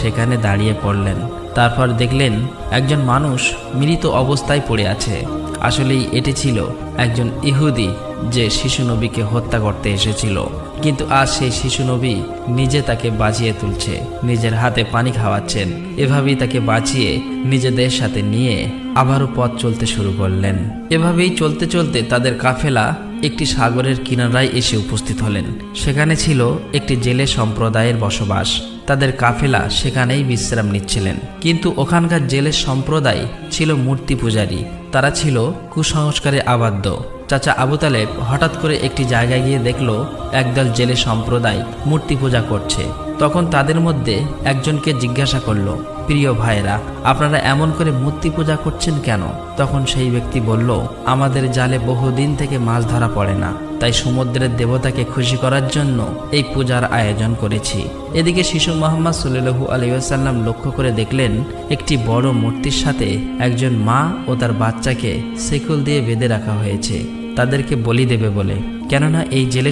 সেখানে দাঁড়িয়ে পড়লেন। তারপর দেখলেন একজন মানুষ মৃত অবস্থায় পড়ে আছে। আসলেই এটি ছিল একজন ইহুদি যে শিশু নবীকে হত্যা করতে এসেছিল। কিন্তু আজ সেই শিশু নবী নিজে তাকে বাঁচিয়ে তুলছে, নিজের হাতে পানি খাওয়াচ্ছেন। এভাবেই তাকে বাঁচিয়ে নিজেদের সাথে নিয়ে আবারও পথ চলতে শুরু করলেন। এভাবেই চলতে চলতে তাদের কাফেলা একটি সাগরের কিনারায় এসে উপস্থিত হলেন। সেখানে ছিল একটি জেলে সম্প্রদায়ের বসবাস। তাদের কাফেলা সেখানেই বিশ্রাম নিচ্ছিলেন। কিন্তু ওখানকার জেলে সম্প্রদায় ছিল মূর্তি পূজারী। তারা ছিল কুসংস্কারে আবদ্ধ। চাচা আবু তালেব হঠাৎ করে একটি জায়গায় গিয়ে দেখল একদল জেলে সম্প্রদায় মূর্তি পূজা করছে। তখন তাদের মধ্যে একজনকে জিজ্ঞাসা করলো, প্রিয় ভাইরা, আপনারা এমন করে মূর্তি পূজা করছেন কেন? তখন সেই ব্যক্তি বলল, আমাদের জালে বহুদিন থেকে মাছ ধরা পড়ে না, তাই সমুদ্রের দেবতাকে খুশি করার জন্য এই পূজার আয়োজন করেছি। এদিকে শিশু মুহাম্মদ সাল্লাল্লাহু আলাইহি ওয়াসাল্লাম লক্ষ্য করে দেখলেন একটি বড় মূর্তির সাথে একজন মা ও তার বাচ্চাকে শিকল দিয়ে বেঁধে রাখা হয়েছে, তাদেরকে বলি দেবে বলে। কেননা এই জেলে